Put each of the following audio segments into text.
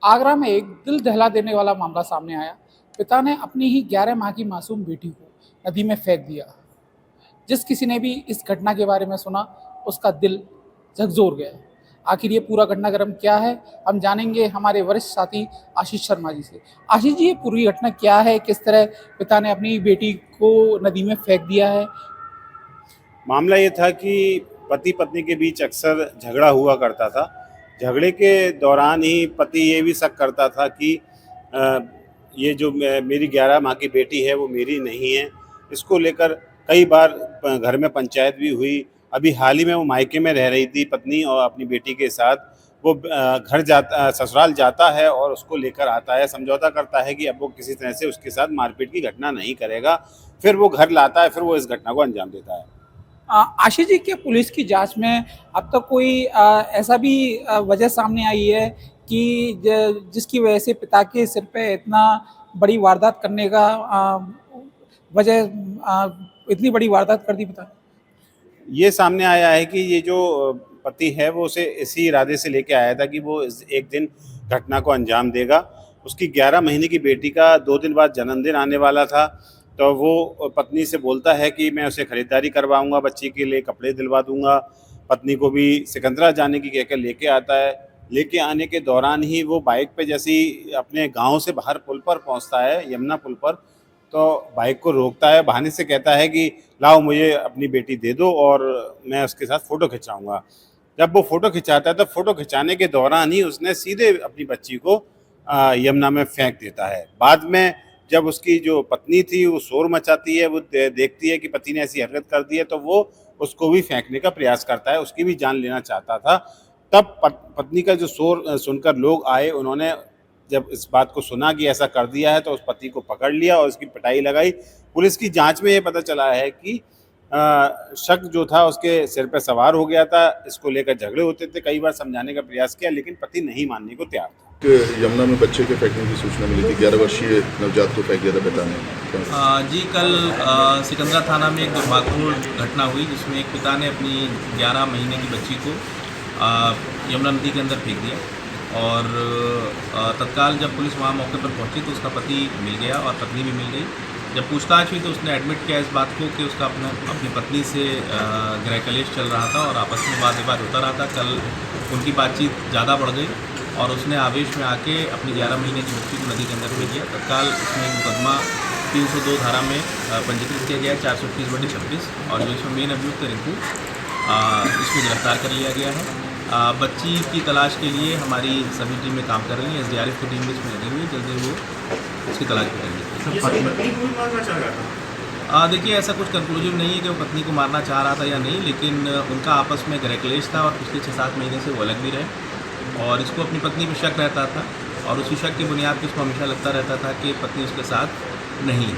आगरा में एक दिल दहला देने वाला मामला सामने आया। पिता ने अपनी ही 11 माह की मासूम बेटी को नदी में फेंक दिया। जिस किसी ने भी इस घटना के बारे में सुना, उसका दिल झकझोर गया। आखिर ये पूरा घटनाक्रम क्या है, हम जानेंगे हमारे वरिष्ठ साथी आशीष शर्मा जी से। आशीष जी, ये पूरी घटना क्या है? किस तरह पिता ने अपनी बेटी को नदी में फेंक दिया है? मामला ये था कि पति पत्नी के बीच अक्सर झगड़ा हुआ करता था। झगड़े के दौरान ही पति ये भी शक करता था कि अ, ये जो मेरी 11 माह की बेटी है वो मेरी नहीं है। इसको लेकर कई बार घर में पंचायत भी हुई। अभी हाल ही में वो मायके में रह रही थी पत्नी और अपनी बेटी के साथ। वो घर जाता ससुराल जाता है और उसको लेकर आता है, समझौता करता है कि अब वो किसी तरह से उसके साथ मारपीट की घटना नहीं करेगा। फिर वो घर लाता है, फिर वो इस घटना को अंजाम देता है। आशीष जी, के पुलिस की जांच में अब तक कोई ऐसा भी वजह सामने आई है कि जिसकी वजह से पिता के सिर पे इतना बड़ी वारदात करने का वजह इतनी बड़ी वारदात कर दी पिता ने? ये सामने आया है कि ये जो पति है वो उसे इसी इरादे से लेके आया था कि वो एक दिन घटना को अंजाम देगा। उसकी 11 महीने की बेटी का 2 दिन बाद जन्मदिन आने वाला था। तो वो पत्नी से बोलता है कि मैं उसे खरीदारी करवाऊंगा, बच्ची के लिए कपड़े दिलवा दूंगा। पत्नी को भी सिकंदरा जाने की कहकर लेके आता है। लेके आने के दौरान ही वो बाइक पे जैसे ही अपने गांव से बाहर पुल पर पहुंचता है, यमुना पुल पर, तो बाइक को रोकता है, बहाने से कहता है कि लाओ मुझे अपनी बेटी दे दो और मैं उसके साथ फ़ोटो खिंचाऊँगा। जब वो फ़ोटो खिंचाता है तो फ़ोटो खिंचाने के दौरान ही उसने सीधे अपनी बच्ची को यमुना में फेंक देता है। बाद में जब उसकी जो पत्नी थी वो शोर मचाती है, वो देखती है कि पति ने ऐसी हरकत कर दी है, तो वो उसको भी फेंकने का प्रयास करता है, उसकी भी जान लेना चाहता था। तब पत्नी का जो शोर सुनकर लोग आए, उन्होंने जब इस बात को सुना कि ऐसा कर दिया है तो उस पति को पकड़ लिया और उसकी पिटाई लगाई। पुलिस की जांच में ये पता चला है कि शक जो था उसके सिर पे सवार हो गया था। इसको लेकर झगड़े होते थे, कई बार समझाने का प्रयास किया लेकिन पति नहीं मानने को तैयार था। यमुना में बच्चे के फेंकने की सूचना मिली थी, 11 वर्षीय नवजात को फेंक दिया था पिता ने। जी, कल सिकंदरा थाना में एक दुर्भाग्यपूर्ण घटना हुई जिसमें एक पिता ने अपनी 11 महीने की बच्ची को यमुना नदी के अंदर फेंक दिया और तत्काल जब पुलिस वहाँ मौके पर पहुंची तो उसका पति मिल गया और पत्नी भी मिल गई। जब पूछताछ हुई तो उसने एडमिट किया इस बात को कि उसका अपनी पत्नी से गृह कलेश चल रहा था और आपस में वाद विवाद होता रहा था। कल उनकी बातचीत ज़्यादा बढ़ गई और उसने आवेश में आके अपनी 11 महीने की बच्ची को नदी के अंदर फेंक दिया। तत्काल उसमें एक मुकदमा 302 धारा में पंजीकृत किया गया है, 430/26, और जो इसमें मेन अभियुक्त रिंकू इसको गिरफ्तार कर लिया गया है। बच्ची की तलाश के लिए हमारी सभी टीमें काम कर रही हैं, SDRF की टीम भी इसमें लगी हुई है, जल्दी वो उसकी तलाश करेंगे। देखिए, ऐसा कुछ कंक्लूसिव नहीं है कि वो पत्नी को मारना चाह रहा था या नहीं, लेकिन उनका आपस में गृह क्लेश था और पिछले 6-7 महीने से वो अलग भी रहे और इसको अपनी पत्नी पर शक रहता था और उसी शक की बुनियाद पर उसको हमेशा लगता रहता था कि पत्नी उसके साथ नहीं है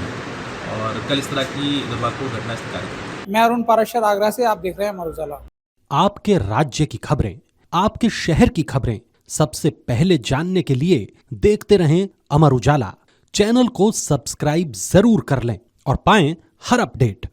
और कल इस तरह की दुर्भाग्यपूर्ण घटना इसने कार्य। मैं अरुण पाराशर, आगरा से। आप देख रहे हैं अमर उजाला। आपके राज्य की खबरें, आपके शहर की खबरें सबसे पहले जानने के लिए देखते रहें अमर उजाला। चैनल को सब्सक्राइब जरूर कर लें और पाएं हर अपडेट।